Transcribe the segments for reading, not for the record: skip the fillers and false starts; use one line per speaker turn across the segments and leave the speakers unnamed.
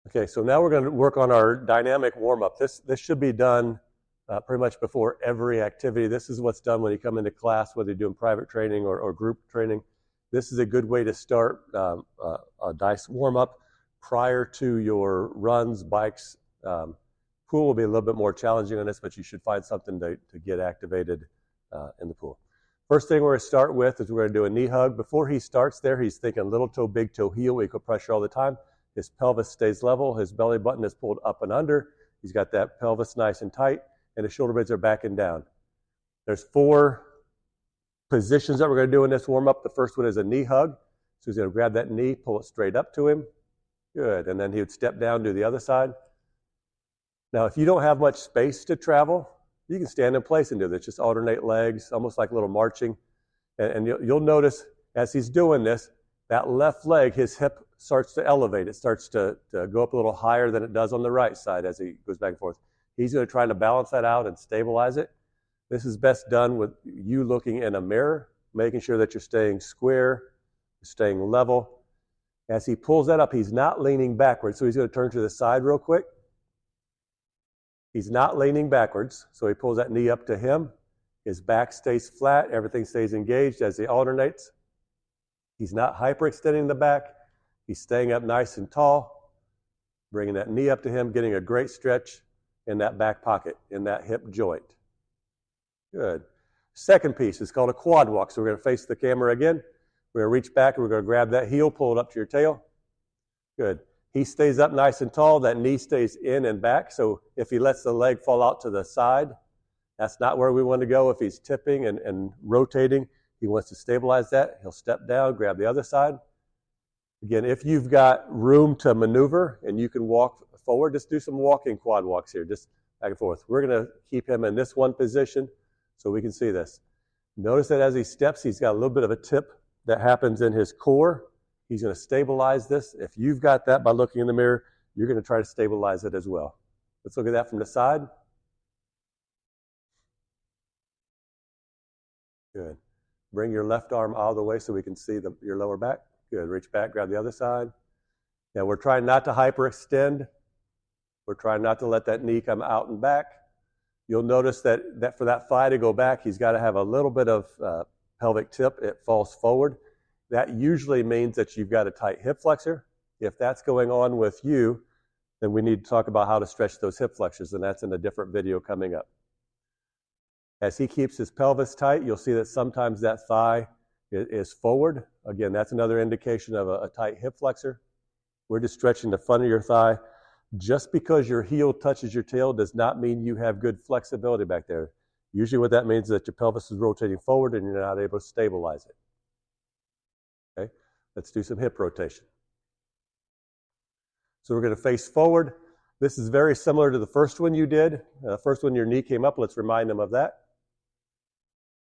Okay, so now we're going to work on our dynamic warm-up. This should be done pretty much before every activity. This is what's done when you come into class, whether you're doing private training or group training. This is a good way to start a nice warm-up prior to your runs, bikes. Pool will be a little bit more challenging on this, but you should find something to get activated in the pool. First thing we're going to start with is we're going to do a knee hug. Before he starts there, he's thinking little toe, big toe, heel, equal pressure all the time. His pelvis stays level. His belly button is pulled up and under. He's got that pelvis nice and tight, and his shoulder blades are back and down. There's 4 positions that we're going to do in this warm-up. The first one is a knee hug. So he's going to grab that knee, pull it straight up to him. Good. And then he would step down, do the other side. Now, if you don't have much space to travel, you can stand in place and do this. Just alternate legs, almost like a little marching. And you'll notice as he's doing this, that left leg, his hip starts to elevate. It starts to go up a little higher than it does on the right side as he goes back and forth. He's going to try to balance that out and stabilize it. This is best done with you looking in a mirror, making sure that you're staying square, staying level. As he pulls that up, he's not leaning backwards, so he's going to turn to the side real quick. He's not leaning backwards, so he pulls that knee up to him. His back stays flat. Everything stays engaged as he alternates. He's not hyperextending the back. He's staying up nice and tall, bringing that knee up to him, getting a great stretch in that back pocket, in that hip joint. Good. Second piece is called a quad walk. So we're going to face the camera again. We're going to reach back and we're going to grab that heel, pull it up to your tail. Good. He stays up nice and tall. That knee stays in and back. So if he lets the leg fall out to the side, that's not where we want to go. If he's tipping and rotating, he wants to stabilize that. He'll step down, grab the other side. Again, if you've got room to maneuver and you can walk forward, just do some walking quad walks here, just back and forth. We're going to keep him in this one position so we can see this. Notice that as he steps, he's got a little bit of a tip that happens in his core. He's going to stabilize this. If you've got that by looking in the mirror, you're going to try to stabilize it as well. Let's look at that from the side. Good. Bring your left arm out of the way so we can see your lower back. Good. Reach back, grab the other side. Now we're trying not to hyperextend. We're trying not to let that knee come out and back. You'll notice that for that thigh to go back, he's got to have a little bit of pelvic tip. It falls forward. That usually means that you've got a tight hip flexor. If that's going on with you, then we need to talk about how to stretch those hip flexors, and that's in a different video coming up. As he keeps his pelvis tight, you'll see that sometimes that thigh is forward. Again, that's another indication of a tight hip flexor. We're just stretching the front of your thigh. Just because your heel touches your tail does not mean you have good flexibility back there. Usually what that means is that your pelvis is rotating forward and you're not able to stabilize it. Okay, let's do some hip rotation. So we're going to face forward. This is very similar to the first one you did. First one, your knee came up. Let's remind them of that.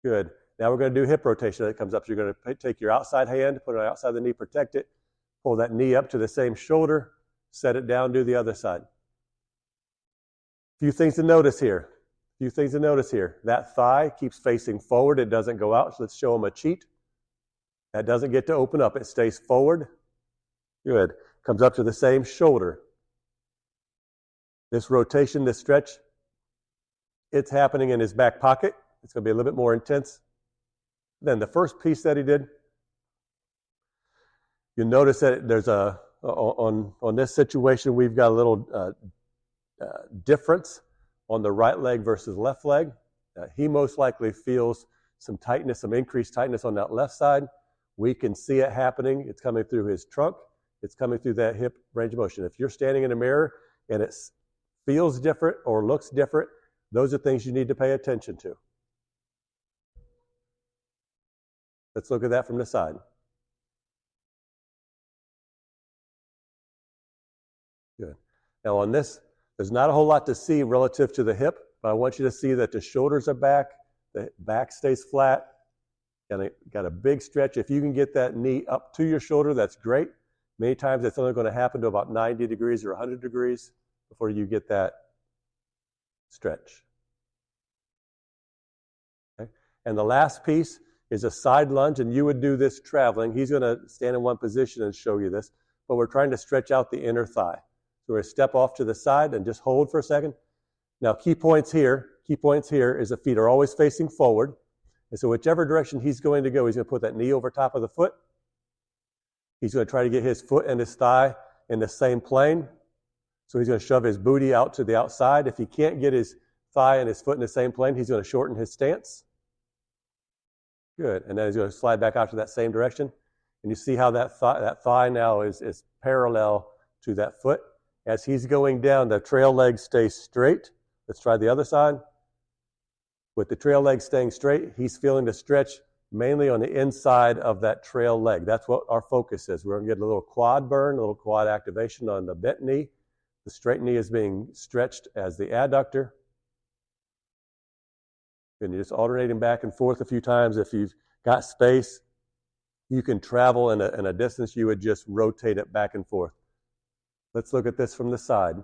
Good. Now we're going to do hip rotation. That comes up. So you're going to take your outside hand, put it outside the knee, protect it, pull that knee up to the same shoulder, set it down, do the other side. A few things to notice here. That thigh keeps facing forward. It doesn't go out. So let's show them a cheat. That doesn't get to open up. It stays forward. Good. Comes up to the same shoulder. This rotation, this stretch, it's happening in his back pocket. It's going to be a little bit more intense than the first piece that he did. You'll notice that there's on this situation, we've got a little difference on the right leg versus left leg. He most likely feels some tightness, some increased tightness on that left side. We can see it happening. It's coming through his trunk. It's coming through that hip range of motion. If you're standing in a mirror and it feels different or looks different, those are things you need to pay attention to. Let's look at that from the side. Good. Now on this, there's not a whole lot to see relative to the hip, but I want you to see that the shoulders are back, the back stays flat, and it got a big stretch. If you can get that knee up to your shoulder, that's great. Many times it's only going to happen to about 90 degrees or 100 degrees before you get that stretch. Okay. And the last piece is a side lunge, and you would do this traveling. He's going to stand in one position and show you this, but we're trying to stretch out the inner thigh. So we're going to step off to the side and just hold for a second. Now, key points here is the feet are always facing forward. And so whichever direction he's going to go, he's going to put that knee over top of the foot. He's going to try to get his foot and his thigh in the same plane. So he's going to shove his booty out to the outside. If he can't get his thigh and his foot in the same plane, he's going to shorten his stance. Good. And then he's going to slide back out to that same direction. And you see how that thigh now is parallel to that foot. As he's going down, the trail leg stays straight. Let's try the other side. With the trail leg staying straight, he's feeling the stretch mainly on the inside of that trail leg. That's what our focus is. We're going to get a little quad burn, a little quad activation on the bent knee. The straight knee is being stretched as the adductor. And you're just alternating back and forth a few times. If you've got space, you can travel in a distance. You would just rotate it back and forth. Let's look at this from the side.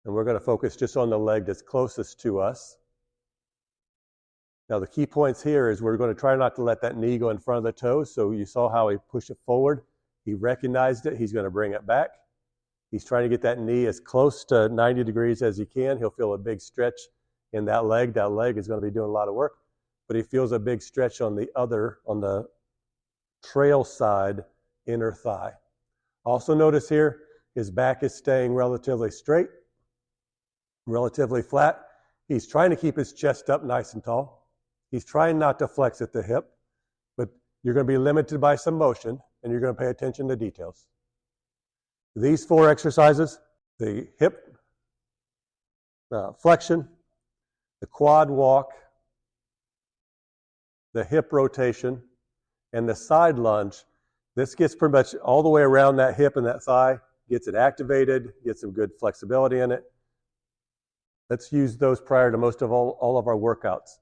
And we're going to focus just on the leg that's closest to us. Now the key points here is we're going to try not to let that knee go in front of the toe. So you saw how he pushed it forward. He recognized it. He's going to bring it back. He's trying to get that knee as close to 90 degrees as he can. He'll feel a big stretch in that leg. That leg is going to be doing a lot of work. But he feels a big stretch on the trail side inner thigh. Also notice here, his back is staying relatively straight. Relatively flat. He's trying to keep his chest up nice and tall. He's trying not to flex at the hip, but you're going to be limited by some motion, and you're going to pay attention to details. These 4 exercises, the hip flexion, the quad walk, the hip rotation, and the side lunge, this gets pretty much all the way around that hip and that thigh, gets it activated, gets some good flexibility in it. Let's use those prior to most of all of our workouts.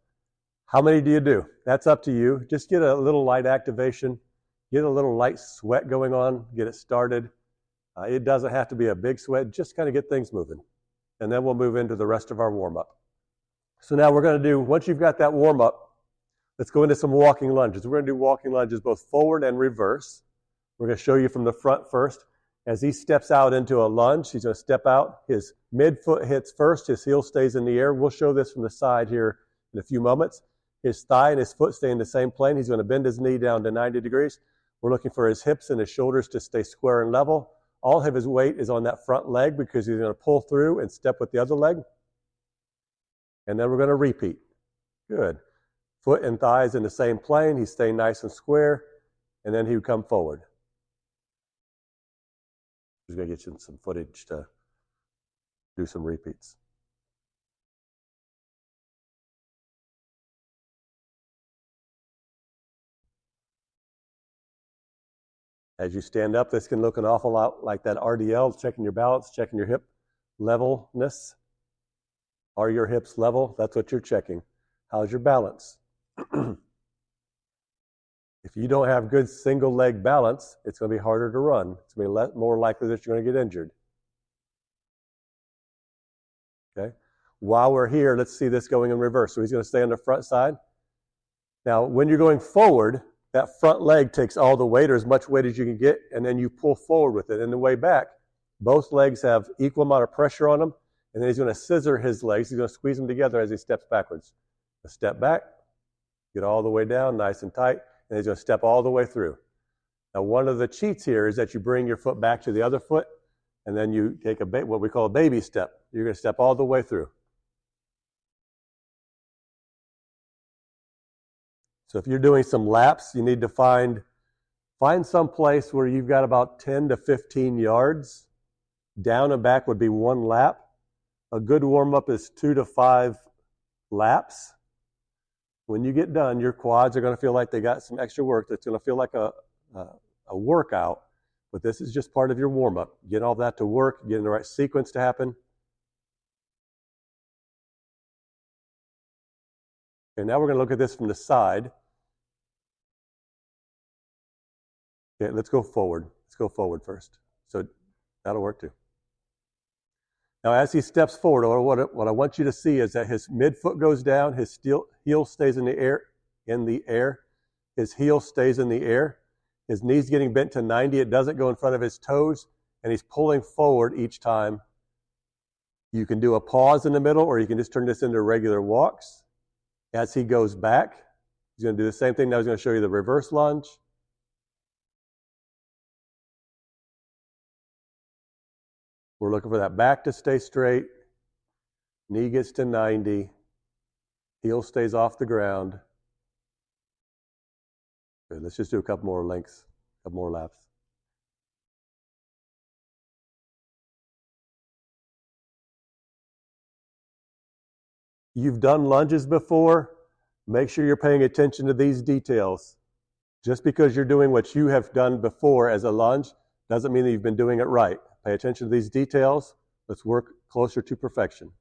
How many do you do? That's up to you. Just get a little light activation, get a little light sweat going on, get it started. It doesn't have to be a big sweat, just kind of get things moving. And then we'll move into the rest of our warm-up. So now we're going to do, once you've got that warm-up, let's go into some walking lunges. We're going to do walking lunges both forward and reverse. We're going to show you from the front first. As he steps out into a lunge, he's going to step out. His midfoot hits first. His heel stays in the air. We'll show this from the side here in a few moments. His thigh and his foot stay in the same plane. He's going to bend his knee down to 90 degrees. We're looking for his hips and his shoulders to stay square and level. All of his weight is on that front leg because he's going to pull through and step with the other leg. And then we're going to repeat. Good. Foot and thighs in the same plane. He's staying nice and square. And then he would come forward. He's going to get you some footage to do some repeats. As you stand up, this can look an awful lot like that RDL, checking your balance, checking your hip levelness. Are your hips level? That's what you're checking. How's your balance? If you don't have good single leg balance, it's going to be harder to run. It's going to be more likely that you're going to get injured. Okay. While we're here, let's see this going in reverse. So he's going to stay on the front side. Now, when you're going forward, that front leg takes all the weight or as much weight as you can get, and then you pull forward with it. And the way back, both legs have equal amount of pressure on them, and then he's going to scissor his legs. He's going to squeeze them together as he steps backwards. A step back, get all the way down, nice and tight, and he's going to step all the way through. Now, one of the cheats here is that you bring your foot back to the other foot, and then you take what we call a baby step. You're going to step all the way through. So if you're doing some laps, you need to find some place where you've got about 10 to 15 yards. Down and back would be 1 lap. A good warm-up is 2 to 5 laps. When you get done, your quads are going to feel like they got some extra work. That's going to feel like a workout, but this is just part of your warm-up. Get all that to work, getting the right sequence to happen. Okay, now we're going to look at this from the side. Okay, let's go forward. Let's go forward first. So that'll work too. Now, as he steps forward, what I want you to see is that his midfoot goes down, his heel stays in the air. His heel stays in the air. His knee's getting bent to 90. It doesn't go in front of his toes, and he's pulling forward each time. You can do a pause in the middle, or you can just turn this into regular walks. As he goes back, he's going to do the same thing. Now he's going to show you the reverse lunge. We're looking for that back to stay straight. Knee gets to 90. Heel stays off the ground. Good. Let's just do a couple more lengths, a couple more laps. You've done lunges before. Make sure you're paying attention to these details. Just because you're doing what you have done before as a lunge doesn't mean that you've been doing it right. Pay attention to these details. Let's work closer to perfection.